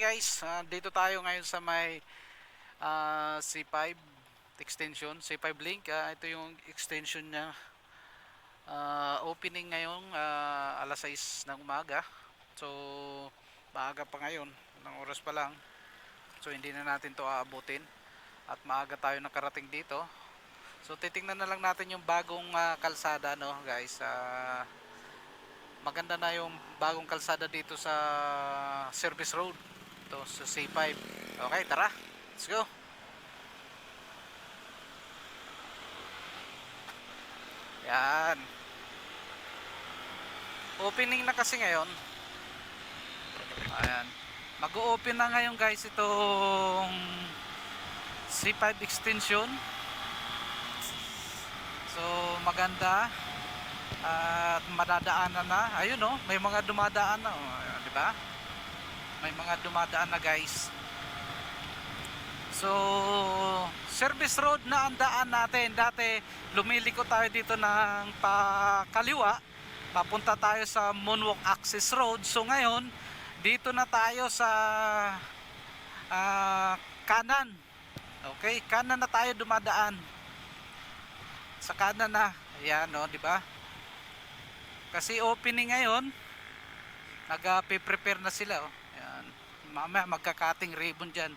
guys, dito tayo ngayon sa may C5 extension, C5 link. Ito yung extension niya. Opening ngayong alas 6 ng umaga. So maaga pa ngayon, ng oras pa lang. So hindi na natin to aabutin. At maaga tayo nakarating dito. So titingnan na lang natin yung bagong kalsada, no guys. Maganda na yung bagong kalsada dito sa service road to sa C5. Okay, tara, let's go. Yan, opening na kasi ngayon. Ayan, mag-o-open na ngayon guys itong C5 extension. So maganda at madadaanan na. Ayun, oh, may mga dumadaan na, oh, di ba? May mga dumadaan na guys. So service road na ang daan natin. Dati lumiliko tayo dito ng pakaliwa, papunta tayo sa Moonwalk Access Road. So ngayon dito na tayo sa kanan. Okay, kanan na tayo dumadaan. Sa kanan na. Ayan, no, di ba? Kasi opening ngayon, nag-prepare na sila, oh. Ayan. Mamaya magka-cutting ribbon diyan.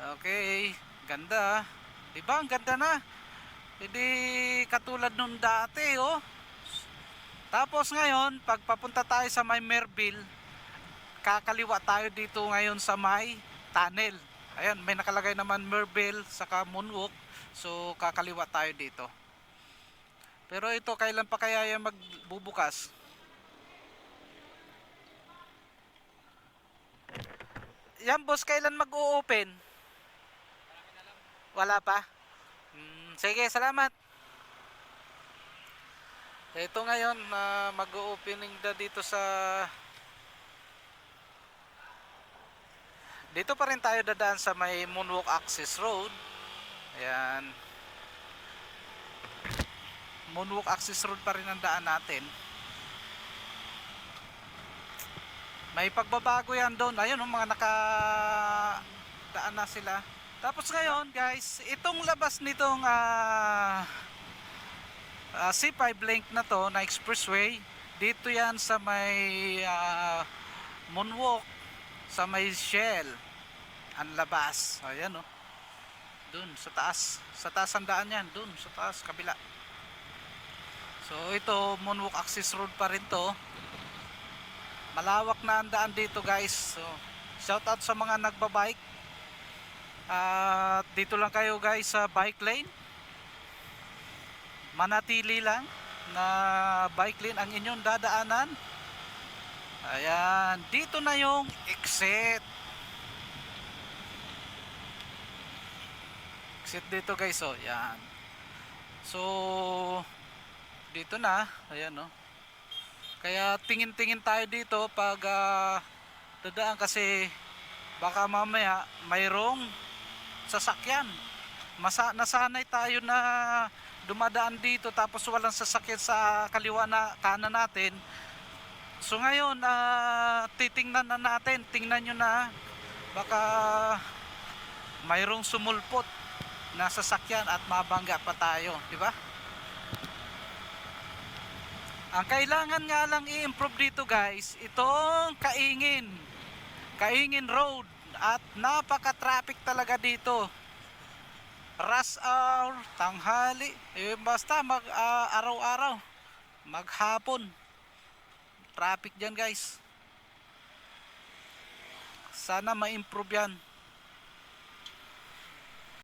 Okay, ganda. 'Di ba? Ang ganda na. Hindi katulad nung dati, oh. Tapos ngayon, pag papunta tayo sa may Merville, kakaliwa tayo dito ngayon sa may tunnel. Ayan, may nakalagay naman Merville saka Moonwalk. So kakaliwa tayo dito. Pero ito, kailan pa kaya yan magbubukas? Yan boss, kailan mag-o-open? Wala pa? Sige, salamat. Ito ngayon, mag-o-opening na dito sa... Dito pa rin tayo dadaan sa may Moonwalk Access Road. Ayan. Moonwalk Access Road pa rin ang daan natin. May pagbabago yan doon. Ayun, mga nakadaan na sila. Tapos ngayon guys, itong labas nitong C5 link na to, na expressway, dito yan sa may Moonwalk, sa may Shell ang labas. Ayan, oh, dun sa taas. Sa taas ang daan yan. Dun sa taas, kabila. So ito, Moonwalk Access Road pa rin to. Malawak na ang daan dito guys. So shout out sa mga nagbabike. Dito lang kayo guys sa bike lane. Manatili lang na bike lane ang inyong dadaanan. Ayan, dito na yung exit. Exit dito guys, oh, yan. So dito na, ayan, no. Kaya tingin-tingin tayo dito pag dadaan, kasi baka mamaya mayroong sasakyan. Nasanay tayo na dumadaan dito tapos walang sasakyan sa kaliwa na kanan natin. So ngayon, titingnan na natin, tingnan nyo na, baka mayroong sumulpot na sasakyan at mabangga pa tayo, di ba? Ang kailangan nga lang i-improve dito guys, itong Kaingin Road, at napaka-traffic talaga dito. Rush hour, tanghali, basta araw-araw, maghapon, traffic dyan guys. Sana ma-improve yan.